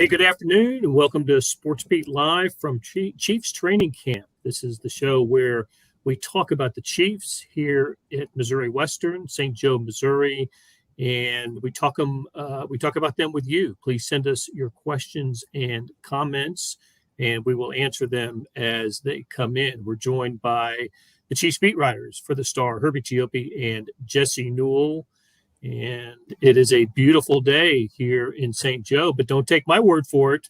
Hey, good afternoon, and welcome to Sports Beat Live from Chiefs Training Camp. This is the show where we talk about the Chiefs here at Missouri Western, St. Joe, Missouri, and we talk about them with you. Please send us your questions and comments, and we will answer them as they come in. We're joined by the Chiefs beat writers for the Star, Herbie Chiopi and Jesse Newell. And it is a beautiful day here in St. Joe, but don't take my word for it.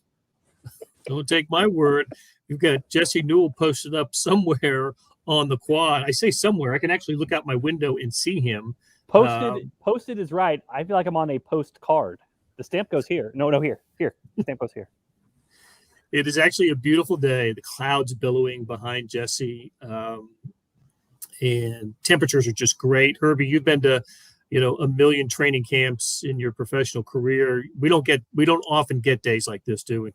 Don't take my word. We've got Jesse Newell posted up somewhere on the quad. I say somewhere. I can actually look out my window and see him. Posted is right. I feel like I'm on a postcard. The stamp goes here. No, here. The stamp goes here. It is actually a beautiful day. The clouds billowing behind Jesse, and temperatures are just great. Herbie, you've been to a million training camps in your professional career. We don't often get days like this, do we?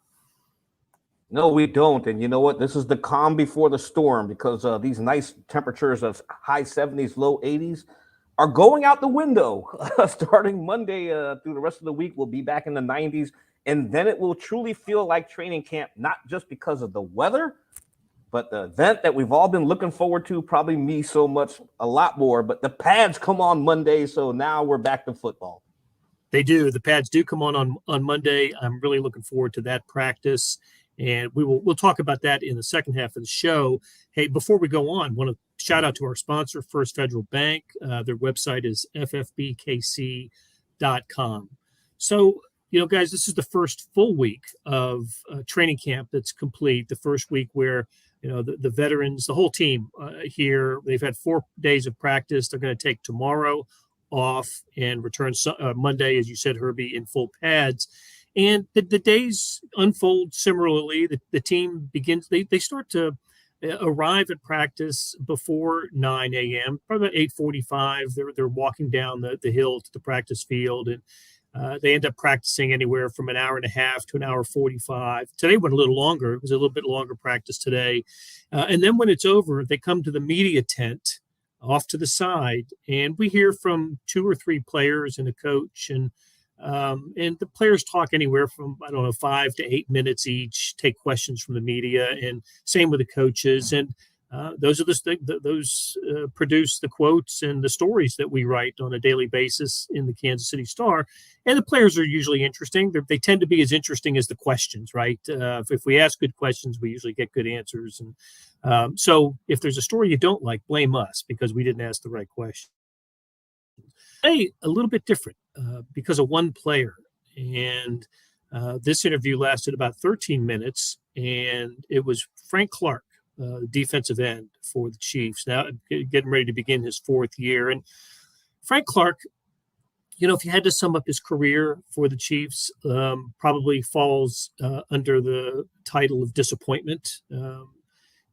No, we don't. And you know what? This is the calm before the storm, because these nice temperatures of high 70s, low 80s are going out the window. Starting Monday through the rest of the week, we'll be back in the 90s. And then it will truly feel like training camp, not just because of the weather, but the event that we've all been looking forward to, probably me so much, a lot more. But the pads come on Monday, so now we're back to football. They do. The pads do come on Monday. I'm really looking forward to that practice, and we'll talk about that in the second half of the show. Hey, before we go on, I want to shout out to our sponsor, First Federal Bank. Their website is ffbkc.com. So, guys, this is the first full week of training camp that's complete. The first week where the veterans, the whole team here, they've had 4 days of practice. They're going to take tomorrow off and return Monday, as you said, Herbie, in full pads. And the days unfold similarly. The team begins, they start to arrive at practice before 9 a.m., probably about 8:45. They're walking down the hill to the practice field, and they end up practicing anywhere from an hour and a half to an hour 45. Today went a little longer. It was a little bit longer practice today. And then when it's over, they come to the media tent off to the side, and we hear from 2 or 3 players and a coach. And the players talk anywhere from, 5 to 8 minutes each, take questions from the media, and same with the coaches. And those produce the quotes and the stories that we write on a daily basis in the Kansas City Star. And the players are usually interesting. They tend to be as interesting as the questions, right? If we ask good questions, we usually get good answers. And so if there's a story you don't like, blame us because we didn't ask the right question. Hey, a little bit different because of one player. And this interview lasted about 13 minutes, and it was Frank Clark, defensive end for the Chiefs, now getting ready to begin his 4th year. And Frank Clark, if you had to sum up his career for the Chiefs, probably falls under the title of disappointment.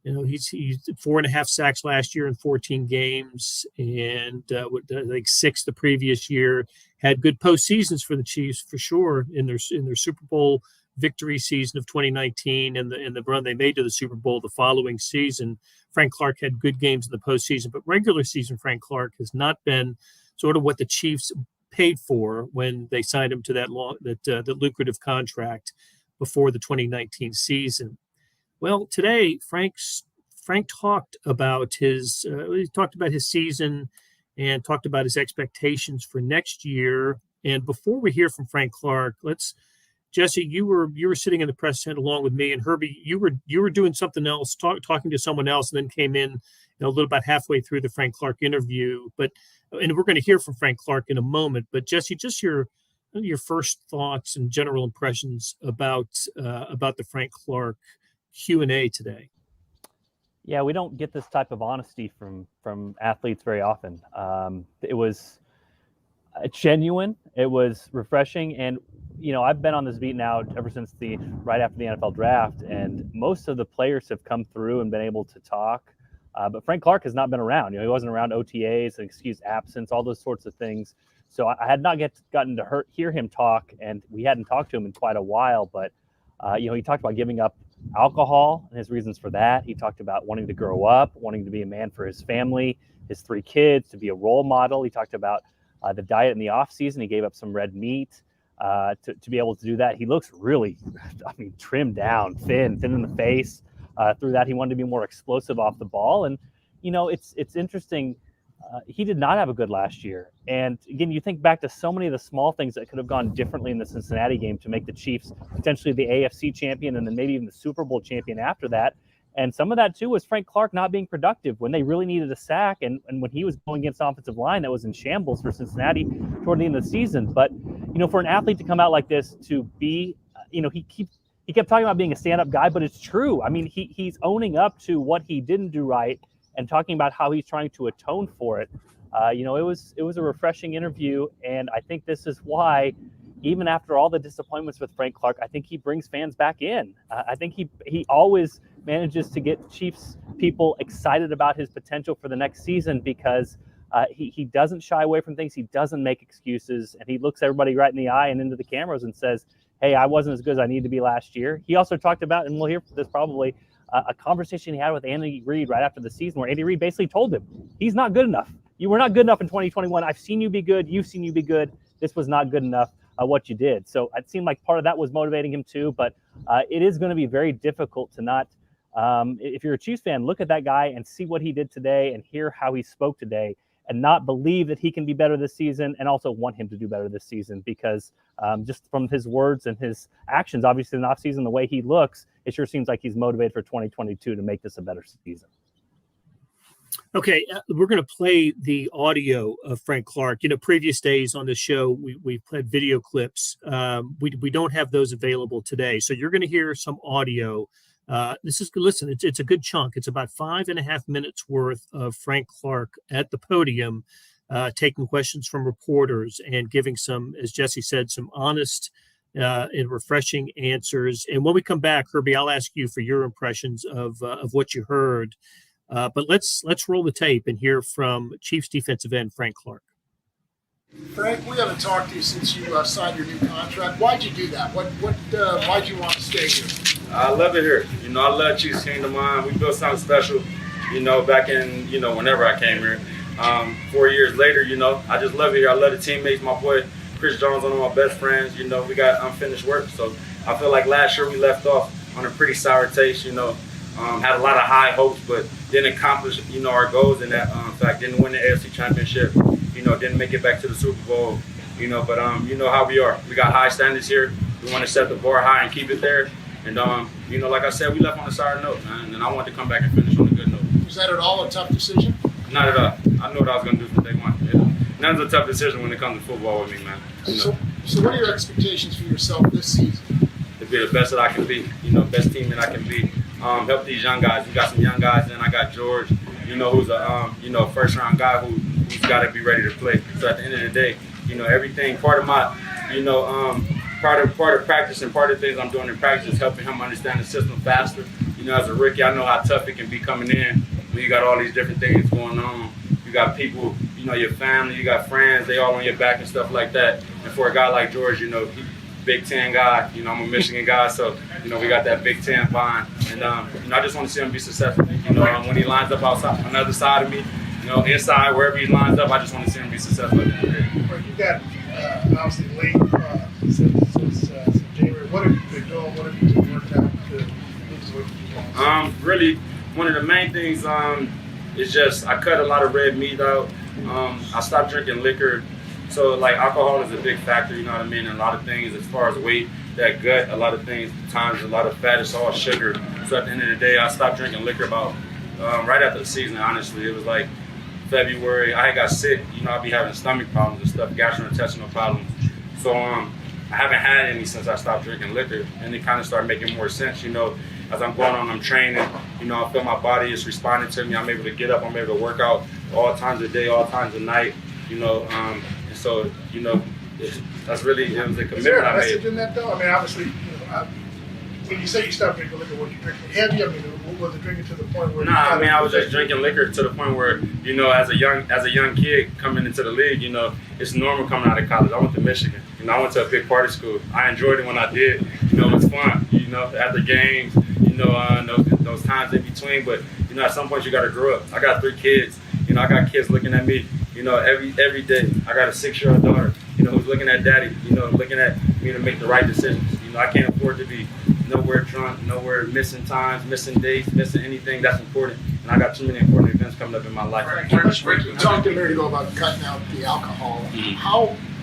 He's 4.5 sacks last year in 14 games, and like 6 the previous year. Had good postseasons for the Chiefs for sure in their Super Bowl victory season of 2019 and the run they made to the Super Bowl the following season. Frank Clark had good games in the postseason, but regular season Frank Clark has not been sort of what the Chiefs paid for when they signed him to that lucrative contract before the 2019 season. Well, today Frank talked about his season and talked about his expectations for next year. And before we hear from Frank Clark, Jesse, you were sitting in the press tent along with me, and Herbie, you were doing something else, talking to someone else, and then came in a little about halfway through the Frank Clark interview. And we're going to hear from Frank Clark in a moment. But Jesse, just your first thoughts and general impressions about the Frank Clark Q&A today. Yeah, we don't get this type of honesty from athletes very often. It was genuine. It was refreshing, and I've been on this beat now ever since right after the NFL draft, and most of the players have come through and been able to talk. But Frank Clark has not been around. He wasn't around OTAs, excused absence, all those sorts of things. So I had not gotten to hear him talk, and we hadn't talked to him in quite a while. But he talked about giving up alcohol and his reasons for that. He talked about wanting to grow up, wanting to be a man for his family, his 3 kids, to be a role model. He talked about the diet in the off season. He gave up some red meat. to be able to do that. He looks really, I mean, trimmed down, thin in the face. Through that, he wanted to be more explosive off the ball. And, you know, it's interesting. He did not have a good last year. And again, you think back to so many of the small things that could have gone differently in the Cincinnati game to make the Chiefs potentially the AFC champion and then maybe even the Super Bowl champion after that. And some of that, too, was Frank Clark not being productive when they really needed a sack and when he was going against an offensive line that was in shambles for Cincinnati toward the end of the season. But, you know, for an athlete to come out like this, to be, you know, he kept talking about being a stand-up guy, but it's true. I mean, he's owning up to what he didn't do right and talking about how he's trying to atone for it. You know, it was a refreshing interview, and I think this is why, even after all the disappointments with Frank Clark, I think he brings fans back in. I think he always manages to get Chiefs people excited about his potential for the next season because he doesn't shy away from things. He doesn't make excuses, and he looks everybody right in the eye and into the cameras and says, hey, I wasn't as good as I needed to be last year. He also talked about, and we'll hear this probably, a conversation he had with Andy Reid right after the season where Andy Reid basically told him, he's not good enough. You were not good enough in 2021. I've seen you be good. You've seen you be good. This was not good enough, what you did. So it seemed like part of that was motivating him too, but it is going to be very difficult to not, if you're a Chiefs fan, look at that guy and see what he did today and hear how he spoke today and not believe that he can be better this season and also want him to do better this season because just from his words and his actions, obviously in the offseason, the way he looks, it sure seems like he's motivated for 2022 to make this a better season. Okay, we're going to play the audio of Frank Clark. You know, previous days on the show, we played video clips. We don't have those available today. So you're going to hear some audio. Listen, it's a good chunk. It's about 5.5 minutes worth of Frank Clark at the podium, taking questions from reporters and giving some, as Jesse said, some honest and refreshing answers. And when we come back, Herbie, I'll ask you for your impressions of what you heard. But let's roll the tape and hear from Chiefs defensive end Frank Clark. Frank, we haven't talked to you since you signed your new contract. Why'd you do that? Why'd you want to stay here? I love it here. You know, I love Chiefs Kingdom. We built something special, you know, back in, you know, whenever I came here. 4 years later, you know, I just love it here. I love the teammates. My boy Chris Jones, one of my best friends. You know, we got unfinished work. So I feel like last year we left off on a pretty sour taste, you know. Had a lot of high hopes, but didn't accomplish, you know, our goals in that. In fact, didn't win the AFC Championship. You know, didn't make it back to the Super Bowl. You know, but you know how we are. We got high standards here. We want to set the bar high and keep it there. And you know, like I said, we left on a sour note, man. And I wanted to come back and finish on a good note. Was that at all a tough decision? Not at all. I knew what I was going to do from day one. You know, none's a tough decision when it comes to football with me, man. You know. So what are your expectations for yourself this season? To be the best that I can be. You know, best team that I can be. Help these young guys. We got some young guys, and I got George, you know, who's a you know, first round guy who's got to be ready to play. So at the end of the day, you know, everything part of my, you know, part of practice and part of the things I'm doing in practice is helping him understand the system faster. You know, as a rookie, I know how tough it can be coming in when you got all these different things going on. You got people, you know, your family, you got friends, they all on your back and stuff like that. And for a guy like George, you know, Big Ten guy, you know, I'm a Michigan guy, so, you know, we got that Big Ten bond. And, you know, I just want to see him be successful. You know, when he lines up outside, on the other side of me, you know, inside, wherever he lines up, I just want to see him be successful. Well, you got, obviously, late since January. What have you been doing? What have you been working out to lose weight? Really, one of the main things is just I cut a lot of red meat out. I stopped drinking liquor. So, like, alcohol is a big factor, you know what I mean, and a lot of things as far as weight, that gut, a lot of things, times a lot of fat, it's all sugar. So at the end of the day, I stopped drinking liquor about right after the season, honestly. It was like February. I had got sick, you know, I'd be having stomach problems and stuff, gastrointestinal problems. So I haven't had any since I stopped drinking liquor, and it kind of started making more sense, you know. As I'm going on, I'm training, you know, I feel my body is responding to me. I'm able to get up, I'm able to work out all times of day, all times of night, you know. So, you know, that's really, it was a commitment I made. Is there a message in that, though? I mean, obviously, you know, when you say you stopped drinking liquor, were you drinking heavy? I mean, was it drinking to the point where? Nah, I mean, I was just drinking liquor to the point where, you know, as a young kid coming into the league, you know, it's normal coming out of college. I went to Michigan. You know, I went to a big party school. I enjoyed it when I did. You know, it was fun. You know, after games, you know, those times in between. But, you know, at some point you got to grow up. I got 3 kids. You know, I got kids looking at me. You know, every day. I got a 6-year-old daughter, you know, who's looking at daddy, you know, looking at me to make the right decisions. You know, I can't afford to be nowhere drunk, nowhere missing times, missing dates, missing anything that's important. And I got too many important events coming up in my life. Frank, you talked a minute ago about cutting out the alcohol.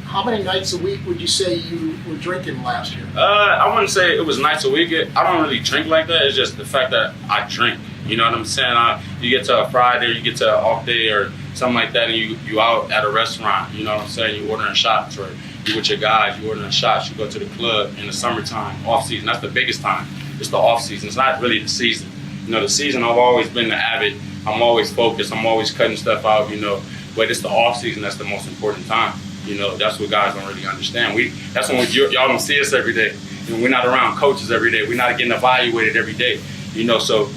How many nights a week would you say you were drinking last year? I wouldn't say it was nights a week. I don't really drink like that. It's just the fact that I drink. You know what I'm saying? You get to a Friday, or you get to an off day, or something like that, and you out at a restaurant. You know what I'm saying? You ordering shots, or you with your guys, you ordering shots. You go to the club in the summertime, off season. That's the biggest time. It's the off season. It's not really the season. You know, the season I've always been the avid. I'm always focused. I'm always cutting stuff out. You know, but it's the off season that's the most important time. You know, that's what guys don't really understand. That's when y'all don't see us every day. You know, we're not around coaches every day. We're not getting evaluated every day. You know, so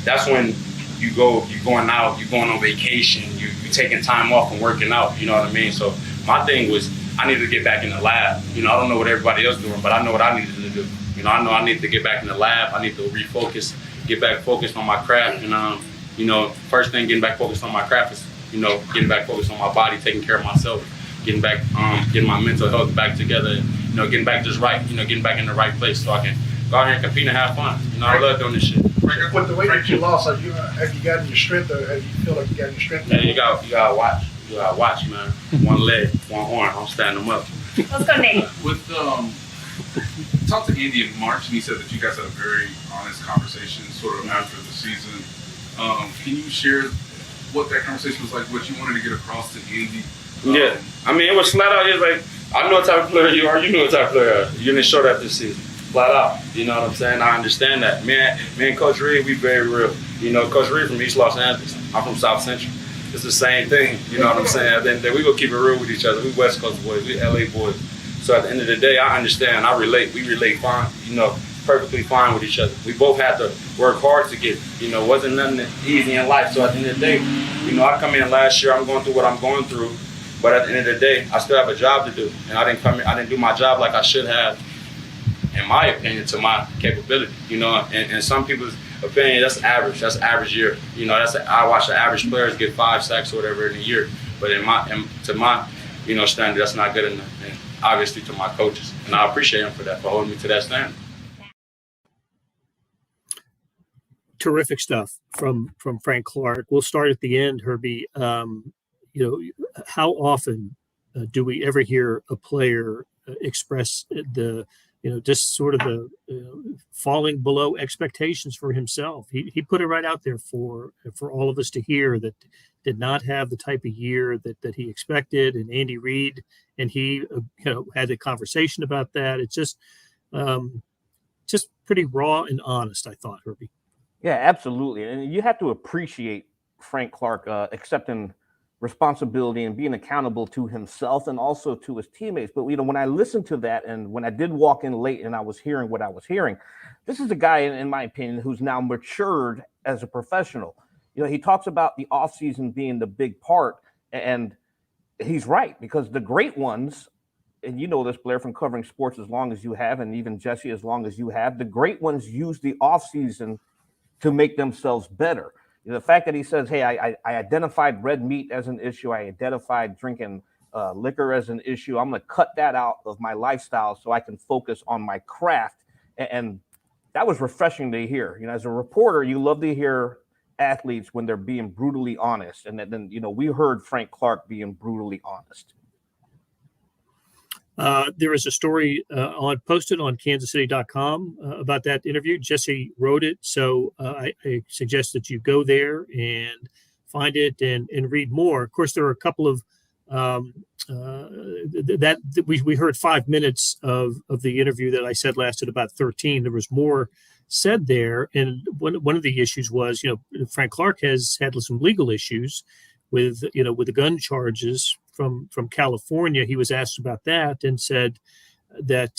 that's when you're going out, you're going on vacation, you're taking time off and working out. You know what I mean? So my thing was I needed to get back in the lab. You know, I don't know what everybody else is doing, but I know what I needed to do. You know, I know I needed to get back in the lab. I need to refocus, get back focused on my craft. And you know, first thing getting back focused on my craft is, you know, getting back focused on my body, taking care of myself. Getting back, getting my mental health back together, you know, getting back just right, you know, getting back in the right place so I can go out here and compete and have fun. You know, I love doing this shit. With the weight that you lost, have you gotten your strength, or have you feel like you got your strength? Yeah, you gotta watch. You gotta watch, man. One leg, one arm. I'm standing them up. Let's go, Nate. With talked to Andy in March, and he said that you guys had a very honest conversation, sort of after the season. Can you share what that conversation was like? What you wanted to get across to Andy? Yeah, I mean, it was flat out. It was like, I know what type of player you are. You know what type of player you are. You didn't show that this season. Flat out. You know what I'm saying? I understand that. Me and Coach Reed, we very real. You know, Coach Reed from East Los Angeles. I'm from South Central. It's the same thing. You know what I'm saying? Then we gonna keep it real with each other. We West Coast boys. We LA boys. So at the end of the day, I understand. I relate. We relate fine. You know, perfectly fine with each other. We both had to work hard to get. You know, wasn't nothing easy in life. So at the end of the day, you know, I come in last year. I'm going through what I'm going through. But at the end of the day, I still have a job to do, and I didn't do my job like I should have, in my opinion, to my capability. You know, and some people's opinion, that's average. That's average year. You know, I watch the average players get 5 sacks or whatever in a year, but to my you know standard, that's not good enough. And obviously to my coaches, and I appreciate them for that, for holding me to that standard. Terrific stuff from Frank Clark. We'll start at the end, Herbie. You know, how often do we ever hear a player express the, you know, just sort of the falling below expectations for himself? He put it right out there for all of us to hear, that did not have the type of year that he expected. And Andy Reid and he, you know, had a conversation about that. It's just pretty raw and honest, I thought, Herbie. Yeah, absolutely. And you have to appreciate Frank Clark accepting responsibility and being accountable to himself and also to his teammates. But, you know, when I listened to that and when I did walk in late and I was hearing what I was hearing, this is a guy, in my opinion, who's now matured as a professional. You know, he talks about the offseason being the big part, and he's right, because the great ones, and you know this, Blair, from covering sports as long as you have, and even Jesse as long as you have, the great ones use the offseason to make themselves better. You know, the fact that he says, hey, I identified red meat as an issue. I identified drinking liquor as an issue. I'm going to cut that out of my lifestyle so I can focus on my craft. And that was refreshing to hear. You know, as a reporter, you love to hear athletes when they're being brutally honest. And then, you know, we heard Frank Clark being brutally honest. There is a story posted on kansascity.com about that interview. Jesse wrote it, so I suggest that you go there and find it and read more. Of course, there are a couple of we heard 5 minutes of the interview that I said lasted about 13. There was more said there, and one of the issues was, you know, Frank Clark has had some legal issues with the gun charges from California. He was asked about that and said that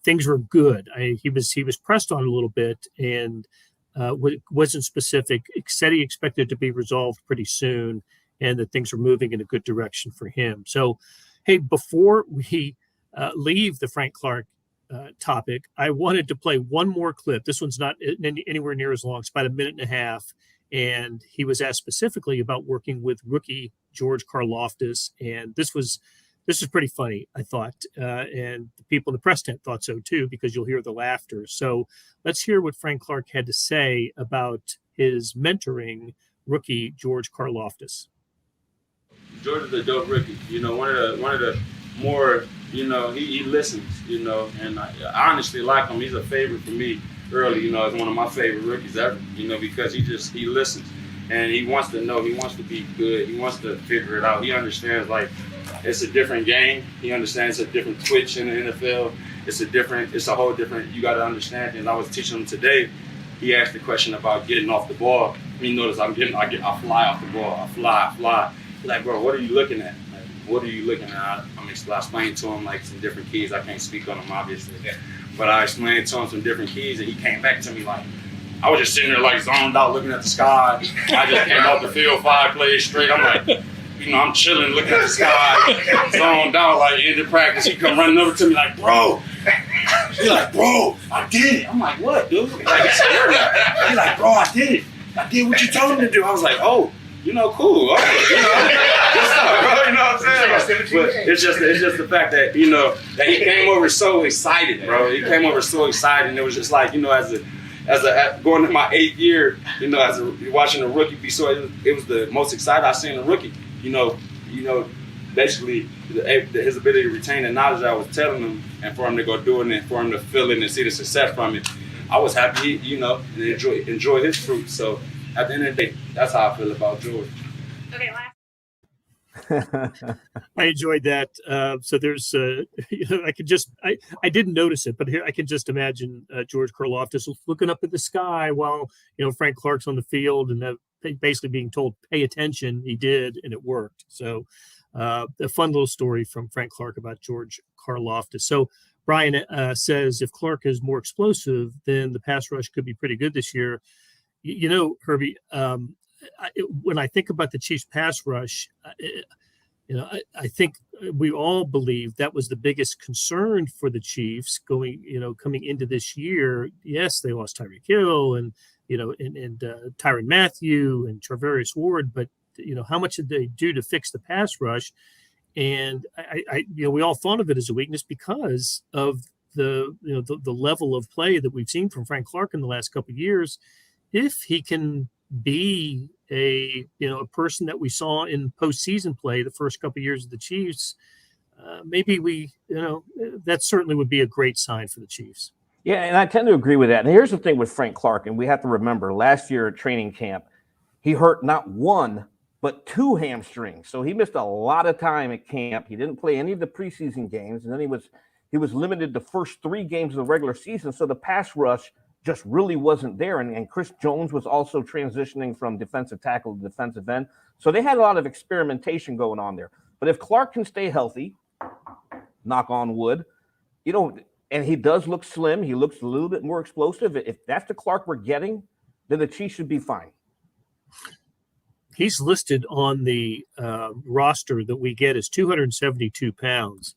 things were good. He was pressed on a little bit and wasn't specific. Said he expected it to be resolved pretty soon and that things were moving in a good direction for him. So, hey, before we leave the Frank Clark topic, I wanted to play one more clip. This one's not anywhere near as long. It's about a minute and a half. And he was asked specifically about working with rookie George Karloftis. And this was this is pretty funny, I thought, and the people in the press tent thought so too, because you'll hear the laughter. So let's hear what Frank Clark had to say about his mentoring rookie George Karloftis. George is a dope rookie. You know, one of the more, you know, he listens, you know, and I honestly like him. He's a favorite for me early, you know, as one of my favorite rookies ever, you know, because he listens and he wants to know, he wants to be good, he wants to figure it out. He understands, like, it's a different game. He understands it's a different twitch in the NFL. It's a whole different, you got to understand. And I was teaching him today, he asked the question about getting off the ball. He noticed I fly off the ball, I fly. He's like, bro, what are you looking at? Like, what are you looking at? I explained to him like some different keys. I can't speak on them obviously, but I explained to him some different keys, and he came back to me like, I was just sitting there like zoned out looking at the sky. I just came off the field 5 plays straight. I'm like, you know, I'm chilling looking at the sky, zoned out like end of practice. He come running over to me like, bro. He's like, bro, I did it. I'm like, what, dude? Like, he's like, bro, I did it. I did what you told him to do. I was like, oh, you know, cool. Okay, you know, good stuff, bro. You know what I'm saying? But it's just the fact that, you know, that he came over so excited, bro. He came over so excited, and it was just like, you know, as going to my 8th year, you know, watching a rookie be so, it was the most excited I've seen a rookie. You know, basically his ability to retain the knowledge I was telling him, and for him to go do it, and for him to feel it and see the success from it. I was happy, you know, and enjoy his fruit. So at the end of the day, that's how I feel about George. Okay, I enjoyed that. So there's, I didn't notice it, but here I can just imagine George Karloftis looking up at the sky while, you know, Frank Clark's on the field, and basically being told, pay attention. He did, and it worked. So a fun little story from Frank Clark about George Karloftis. So Brian says, if Clark is more explosive, then the pass rush could be pretty good this year. You know, Herbie, when I think about the Chiefs pass rush, you know, I think we all believe that was the biggest concern for the Chiefs coming into this year. Yes, they lost Tyreek Hill and, you know, and Tyrann Mathieu and Charvarius Ward, but, you know, how much did they do to fix the pass rush? And you know, we all thought of it as a weakness because of the level of play that we've seen from Frank Clark in the last couple of years. If he can be a person that we saw in postseason play the first couple of years of the Chiefs, maybe that certainly would be a great sign for the Chiefs. Yeah, and I tend to agree with that. And here's the thing with Frank Clark, and we have to remember last year at training camp, he hurt not 1 but 2 hamstrings. So he missed a lot of time at camp. He didn't play any of the preseason games, and then he was limited the first 3 games of the regular season. So the pass rush just really wasn't there. And Chris Jones was also transitioning from defensive tackle to defensive end. So they had a lot of experimentation going on there. But if Clark can stay healthy, knock on wood, you know, and he does look slim, he looks a little bit more explosive. If that's the Clark we're getting, then the Chiefs should be fine. He's listed on the roster that we get as 272 pounds.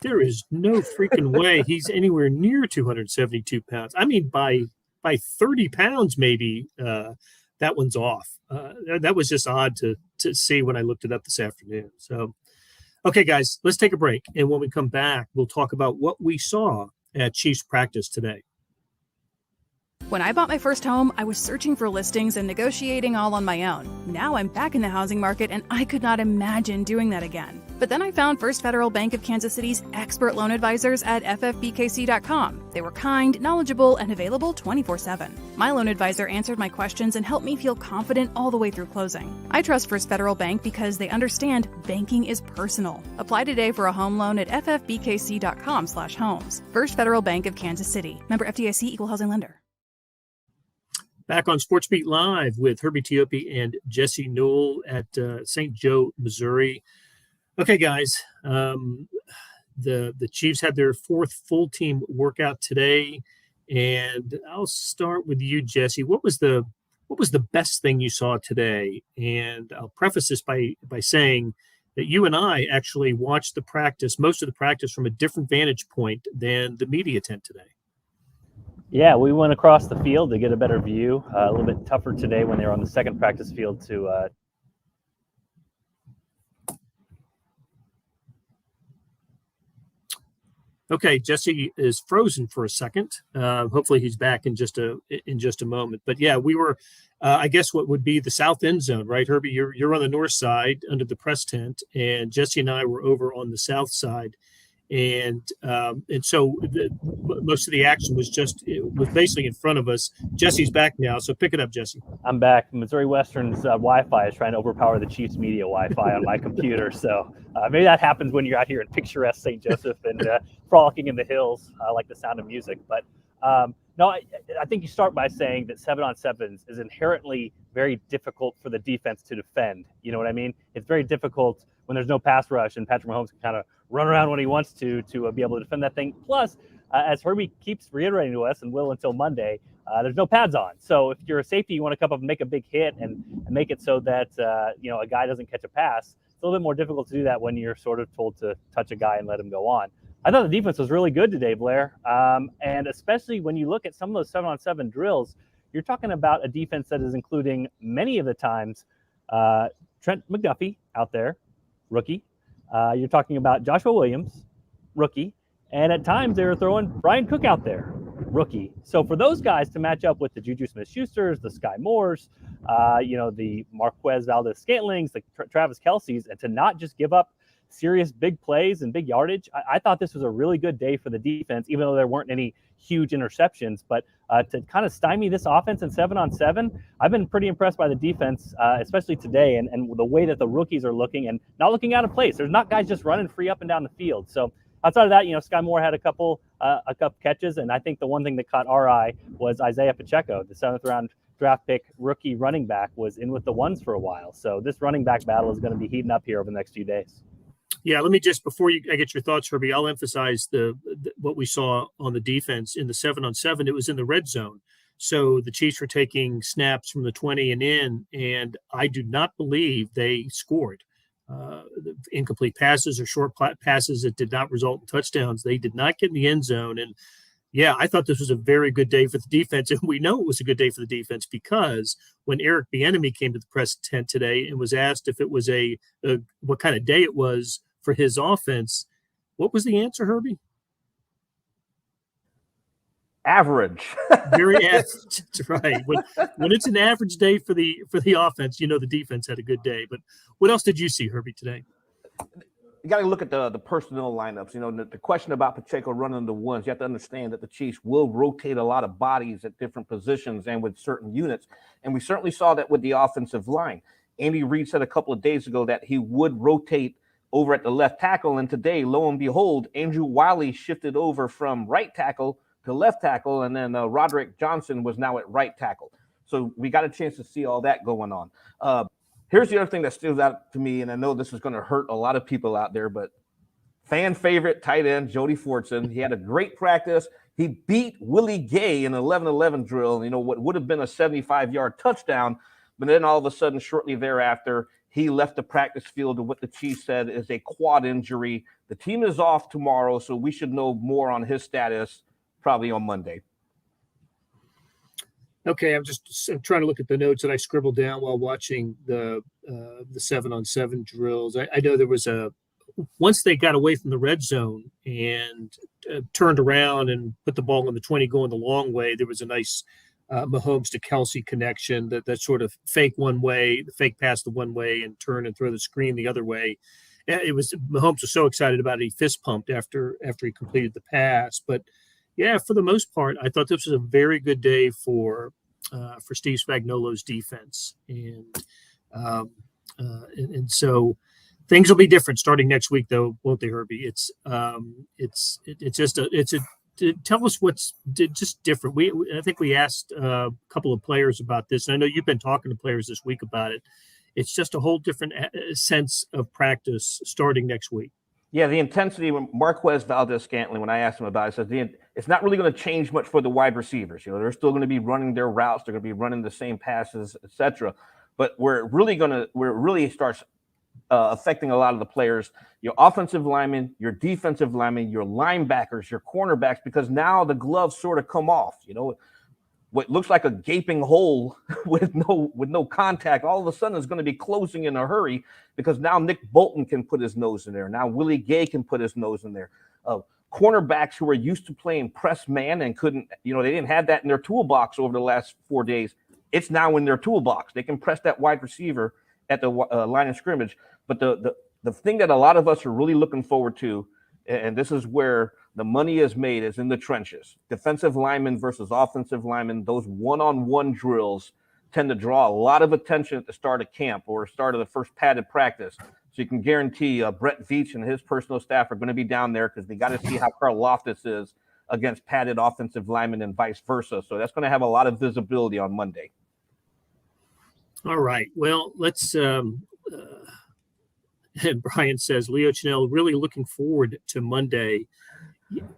There is no freaking way he's anywhere near 272 pounds. I mean, by 30 pounds, maybe that one's off. That was just odd to see when I looked it up this afternoon. So, okay, guys, let's take a break. And when we come back, we'll talk about what we saw at Chiefs practice today. When I bought my first home, I was searching for listings and negotiating all on my own. Now I'm back in the housing market, and I could not imagine doing that again. But then I found First Federal Bank of Kansas City's expert loan advisors at ffbkc.com. They were kind, knowledgeable, and available 24/7. My loan advisor answered my questions and helped me feel confident all the way through closing. I trust First Federal Bank because they understand banking is personal. Apply today for a home loan at ffbkc.com/homes. First Federal Bank of Kansas City. Member FDIC, Equal Housing Lender. Back on Sports Beat Live with Herbie Teope and Jesse Newell at St. Joe, Missouri. Okay, guys, the Chiefs had their 4th full team workout today, and I'll start with you, Jesse. What was the best thing you saw today? And I'll preface this by saying that you and I actually watched most of the practice from a different vantage point than the media tent today. Yeah, we went across the field to get a better view. A little bit tougher today when they were on the second practice field to Okay, Jesse is frozen for a second. Hopefully he's back in just a moment. But yeah, we were, I guess, what would be the south end zone, right, Herbie? You're on the north side under the press tent, and Jesse and I were over on the south side, and so most of the action was basically in front of us. Jesse's back now, so pick it up, Jesse. I'm back. Missouri Western's Wi-Fi is trying to overpower the Chiefs media Wi-Fi on my computer. So maybe that happens when you're out here in picturesque St. Joseph and frolicking in the hills. I like the sound of music. But no, I think you start by saying that 7-on-7s is inherently very difficult for the defense to defend. You know what I mean? It's very difficult when there's no pass rush and Patrick Mahomes can kind of run around when he wants to be able to defend that thing. Plus, as Herbie keeps reiterating to us and will until Monday, there's no pads on. So if you're a safety, you want to come up and make a big hit and make it so that a guy doesn't catch a pass. It's a little bit more difficult to do that when you're sort of told to touch a guy and let him go on. I thought the defense was really good today, Blair. And especially when you look at some of those 7-on-7 drills, you're talking about a defense that is including many of the times Trent McDuffie out there, rookie. You're talking about Joshua Williams, rookie. And at times they were throwing Brian Cook out there, rookie. So for those guys to match up with the Juju Smith-Schusters, the Sky Moores, the Marquez Valdez-Scantlings, the Travis Kelce's, and to not just give up serious big plays and big yardage, I thought this was a really good day for the defense, even though there weren't any huge interceptions. But to kind of stymie this offense in 7-on-7, I've been pretty impressed by the defense, especially today, and the way that the rookies are looking and not looking out of place. There's not guys just running free up and down the field. So outside of that, Sky Moore had a couple catches, and I think the one thing that caught our eye was Isaiah Pacheco, the 7th-round draft pick rookie running back, was in with the ones for a while. So this running back battle is going to be heating up here over the next few days. Yeah, let me just, before I get your thoughts, Herbie, I'll emphasize what we saw on the defense in the 7-on-7. It was in the red zone. So the Chiefs were taking snaps from the 20 and in, and I do not believe they scored. Incomplete passes or short passes that did not result in touchdowns. They did not get in the end zone. And yeah, I thought this was a very good day for the defense. And we know it was a good day for the defense because when Eric Bieniemy came to the press tent today and was asked if it was what kind of day it was for his offense, what was the answer, Herbie? Average. Very average. That's right. When it's an average day for the offense, the defense had a good day. But what else did you see, Herbie, today? You got to look at the personnel lineups. The question about Pacheco running the ones, you have to understand that the Chiefs will rotate a lot of bodies at different positions and with certain units. And we certainly saw that with the offensive line. Andy Reid said a couple of days ago that he would rotate over at the left tackle. And today, lo and behold, Andrew Wiley shifted over from right tackle to left tackle. And then Roderick Johnson was now at right tackle. So we got a chance to see all that going on. Here's the other thing that stands out to me, and I know this is going to hurt a lot of people out there, but fan favorite tight end Jody Fortson, he had a great practice. He beat Willie Gay in an 11-11 drill, what would have been a 75-yard touchdown, but then all of a sudden, shortly thereafter, he left the practice field with what the Chiefs said is a quad injury. The team is off tomorrow, so we should know more on his status probably on Monday. Okay, I'm trying to look at the notes that I scribbled down while watching the 7-on-7 drills. I know there was once they got away from the red zone and turned around and put the ball on the 20 going the long way, there was a nice Mahomes to Kelsey connection that sort of fake pass the one way and turn and throw the screen the other way. Mahomes was so excited about it, he fist pumped after he completed the pass. But yeah, for the most part, I thought this was a very good day for Steve Spagnuolo's defense, and so things will be different starting next week, though, won't they, Herbie? It's tell us what's just different. I think we asked a couple of players about this, and I know you've been talking to players this week about it. It's just a whole different sense of practice starting next week. Yeah, the intensity. Marquez Valdez-Scantling, when I asked him about it, says it's not really going to change much for the wide receivers. They're still going to be running their routes. They're going to be running the same passes, etc. But where it really starts affecting a lot of the players, your offensive linemen, your defensive linemen, your linebackers, your cornerbacks, because now the gloves sort of come off. What looks like a gaping hole with no contact, all of a sudden is going to be closing in a hurry because now Nick Bolton can put his nose in there. Now Willie Gay can put his nose in there. cornerbacks who are used to playing press man and couldn't, they didn't have that in their toolbox over the last 4 days. It's now in their toolbox. They can press that wide receiver at the line of scrimmage. But the thing that a lot of us are really looking forward to, and this is where the money is made, is in the trenches. Defensive linemen versus offensive linemen, those one-on-one drills tend to draw a lot of attention at the start of camp or start of the first padded practice. So you can guarantee Brett Veach and his personal staff are going to be down there because they got to see how Karloftis is against padded offensive linemen and vice versa. So that's going to have a lot of visibility on Monday. All right. Well, let's and Brian says, Leo Chenell, really looking forward to Monday.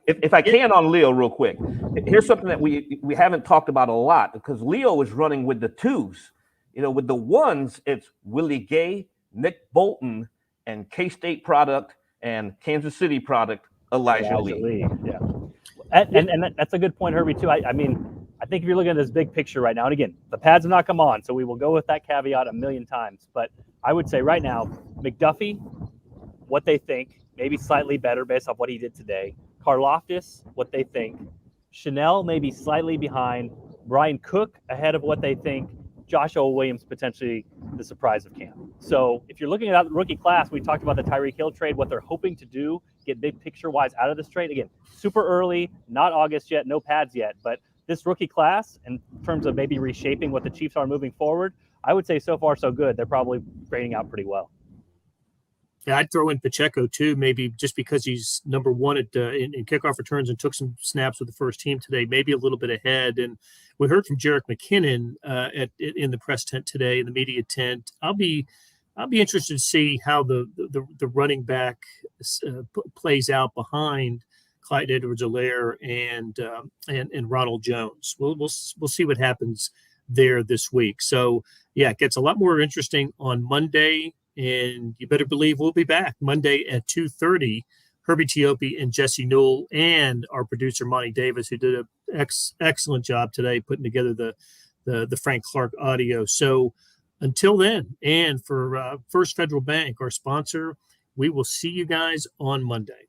If I can on Leo real quick, here's something that we haven't talked about a lot because Leo is running with the twos. With the ones, it's Willie Gay, Nick Bolton, and K-State product and Kansas City product, Elijah Lee. Yeah. And that's a good point, Herbie, too. I mean, I think if you're looking at this big picture right now, and again, the pads have not come on, so we will go with that caveat a million times. But I would say right now, McDuffie, what they think, maybe slightly better based off what he did today. Karloftis, what they think. Chenell, maybe slightly behind. Brian Cook, ahead of what they think. Joshua Williams, potentially the surprise of camp. So if you're looking at the rookie class, we talked about the Tyreek Hill trade, what they're hoping to do, get big picture-wise out of this trade. Again, super early, not August yet, no pads yet, but this rookie class, in terms of maybe reshaping what the Chiefs are moving forward, I would say so far so good. They're probably grading out pretty well. Yeah, I'd throw in Pacheco too, maybe just because he's number one in kickoff returns and took some snaps with the first team today, maybe a little bit ahead. And we heard from Jerick McKinnon in the press tent today, in the media tent. I'll be interested to see how the running back plays out behind Clyde Edwards-Helaire and Ronald Jones. We'll see what happens there this week. So yeah, it gets a lot more interesting on Monday. And you better believe we'll be back Monday at 2:30. Herbie Teope and Jesse Newell and our producer, Monty Davis, who did an excellent job today putting together the Frank Clark audio. So until then, and for First Federal Bank, our sponsor, we will see you guys on Monday.